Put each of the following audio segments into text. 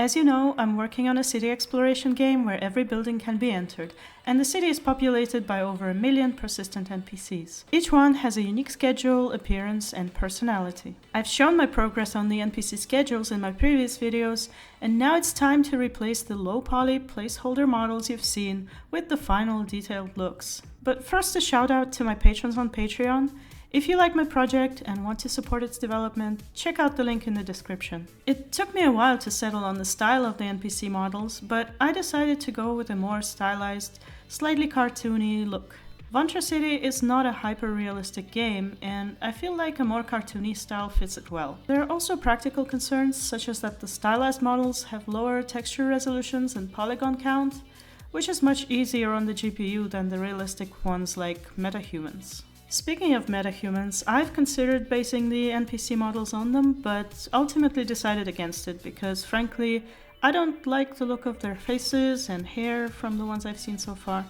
As you know, I'm working on a city exploration game where every building can be entered, and the city is populated by over 1 million persistent NPCs. Each one has a unique schedule, appearance, and personality. I've shown my progress on the NPC schedules in my previous videos, and now it's time to replace the low-poly placeholder models you've seen with the final detailed looks. But first, a shout out to my patrons on Patreon. If you like my project and want to support its development, check out the link in the description. It took me a while to settle on the style of the NPC models, but I decided to go with a more stylized, slightly cartoony look. Venture City is not a hyper-realistic game, and I feel like a more cartoony style fits it well. There are also practical concerns, such as that the stylized models have lower texture resolutions and polygon count, which is much easier on the GPU than the realistic ones like metahumans. Speaking of metahumans, I've considered basing the NPC models on them, but ultimately decided against it because, frankly, I don't like the look of their faces and hair from the ones I've seen so far,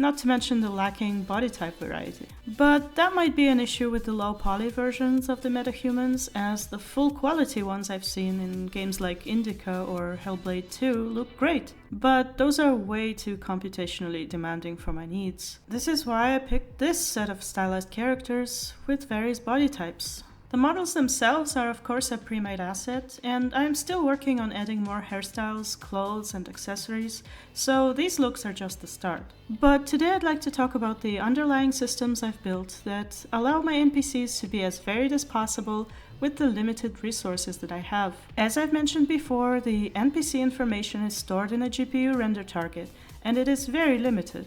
not to mention the lacking body type variety. But that might be an issue with the low-poly versions of the metahumans, as the full quality ones I've seen in games like Indica or Hellblade 2 look great, but those are way too computationally demanding for my needs. This is why I picked this set of stylized characters with various body types. The models themselves are of course a pre-made asset, and I'm still working on adding more hairstyles, clothes, and accessories, so these looks are just the start. But today I'd like to talk about the underlying systems I've built that allow my NPCs to be as varied as possible with the limited resources that I have. As I've mentioned before, the NPC information is stored in a GPU render target, and it is very limited.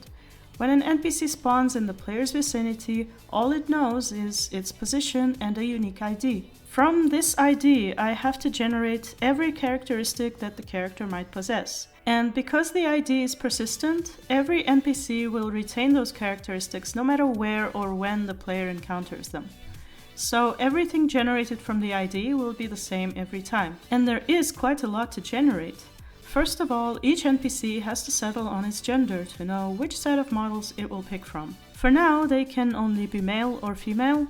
When an NPC spawns in the player's vicinity, all it knows is its position and a unique ID. From this ID, I have to generate every characteristic that the character might possess. And because the ID is persistent, every NPC will retain those characteristics no matter where or when the player encounters them. So everything generated from the ID will be the same every time. And there is quite a lot to generate. First of all, each NPC has to settle on its gender to know which set of models it will pick from. For now, they can only be male or female.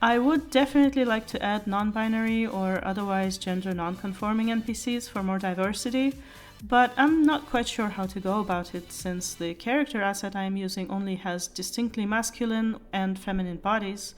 I would definitely like to add non-binary or otherwise gender non-conforming NPCs for more diversity, but I'm not quite sure how to go about it since the character asset I am using only has distinctly masculine and feminine bodies,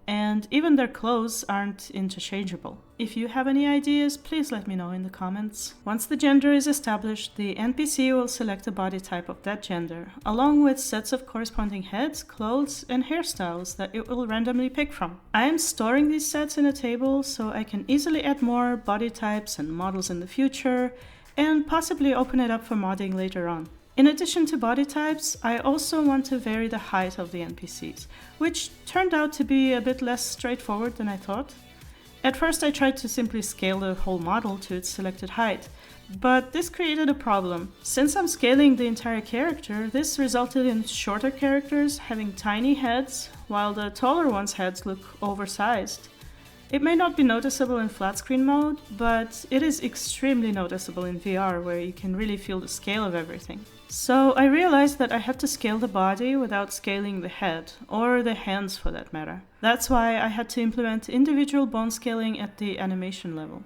and even their clothes aren't interchangeable. If you have any ideas, please let me know in the comments. Once the gender is established, the NPC will select a body type of that gender, along with sets of corresponding heads, clothes, and hairstyles that it will randomly pick from. I am storing these sets in a table so I can easily add more body types and models in the future, and possibly open it up for modding later on. In addition to body types, I also want to vary the height of the NPCs, which turned out to be a bit less straightforward than I thought. At first I tried to simply scale the whole model to its selected height, but this created a problem. Since I'm scaling the entire character, this resulted in shorter characters having tiny heads, while the taller ones' heads look oversized. It may not be noticeable in flat screen mode, but it is extremely noticeable in VR, where you can really feel the scale of everything. So I realized that I had to scale the body without scaling the head, or the hands for that matter. That's why I had to implement individual bone scaling at the animation level.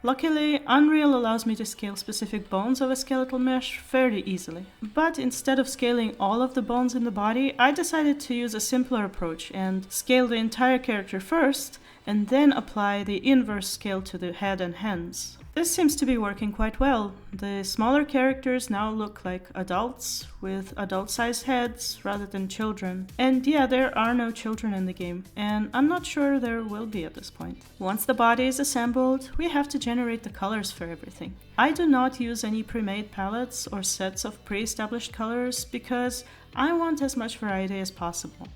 Luckily, Unreal allows me to scale specific bones of a skeletal mesh fairly easily. But instead of scaling all of the bones in the body, I decided to use a simpler approach and scale the entire character first, and then apply the inverse scale to the head and hands. This seems to be working quite well. The smaller characters now look like adults, with adult-sized heads rather than children. And yeah, there are no children in the game, and I'm not sure there will be at this point. Once the body is assembled, we have to generate the colors for everything. I do not use any pre-made palettes or sets of pre-established colors because I want as much variety as possible.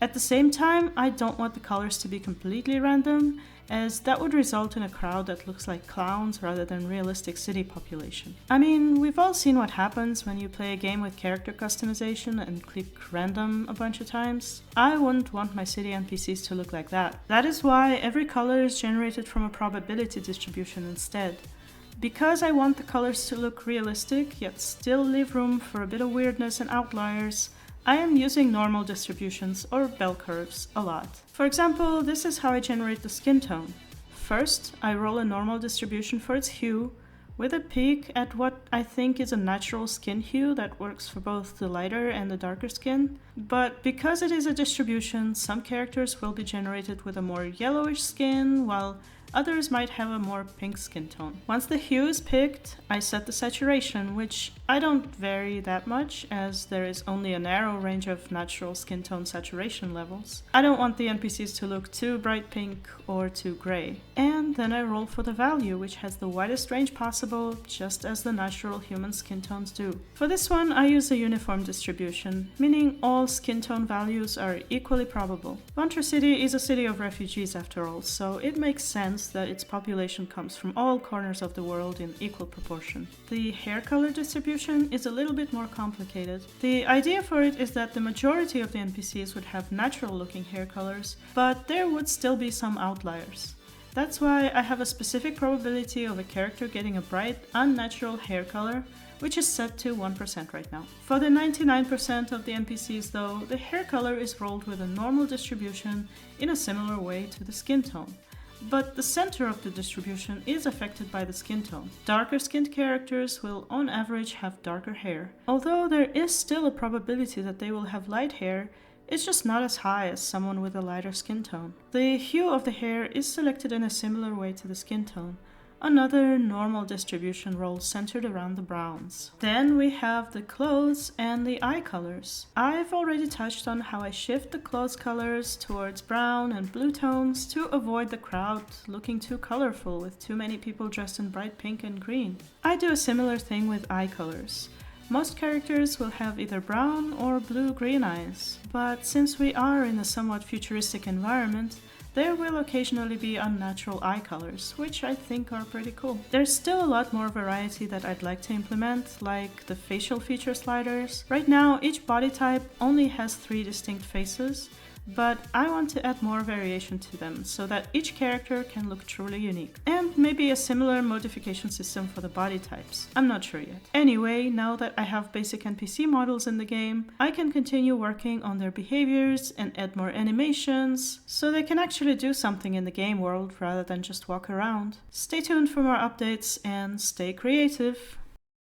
At the same time, I don't want the colors to be completely random, as that would result in a crowd that looks like clowns rather than realistic city population. I mean, we've all seen what happens when you play a game with character customization and click random a bunch of times. I wouldn't want my city NPCs to look like that. That is why every color is generated from a probability distribution instead. Because I want the colors to look realistic, yet still leave room for a bit of weirdness and outliers, I am using normal distributions or bell curves a lot. For example, this is how I generate the skin tone. First, I roll a normal distribution for its hue, with a peek at what I think is a natural skin hue that works for both the lighter and the darker skin. But because it is a distribution, some characters will be generated with a more yellowish skin, while others might have a more pink skin tone. Once the hue is picked, I set the saturation, which I don't vary that much as there is only a narrow range of natural skin tone saturation levels. I don't want the NPCs to look too bright pink or too gray. And then I roll for the value, which has the widest range possible, just as the natural human skin tones do. For this one, I use a uniform distribution, meaning all skin tone values are equally probable. Venture City is a city of refugees after all, so it makes sense that its population comes from all corners of the world in equal proportion. The hair color distribution is a little bit more complicated. The idea for it is that the majority of the NPCs would have natural looking hair colors, but there would still be some outliers. That's why I have a specific probability of a character getting a bright, unnatural hair color, which is set to 1% right now. For the 99% of the NPCs though, the hair color is rolled with a normal distribution in a similar way to the skin tone. But the center of the distribution is affected by the skin tone. Darker skinned characters will on average have darker hair. Although there is still a probability that they will have light hair, it's just not as high as someone with a lighter skin tone. The hue of the hair is selected in a similar way to the skin tone. Another normal distribution roll centered around the browns. Then we have the clothes and the eye colors. I've already touched on how I shift the clothes colors towards brown and blue tones to avoid the crowd looking too colorful with too many people dressed in bright pink and green. I do a similar thing with eye colors. Most characters will have either brown or blue-green eyes, but since we are in a somewhat futuristic environment, there will occasionally be unnatural eye colors, which I think are pretty cool. There's still a lot more variety that I'd like to implement, like the facial feature sliders. Right now, each body type only has 3 distinct faces, but I want to add more variation to them so that each character can look truly unique. And maybe a similar modification system for the body types. I'm not sure yet. Anyway, now that I have basic NPC models in the game, I can continue working on their behaviors and add more animations so they can actually do something in the game world rather than just walk around. Stay tuned for more updates and stay creative!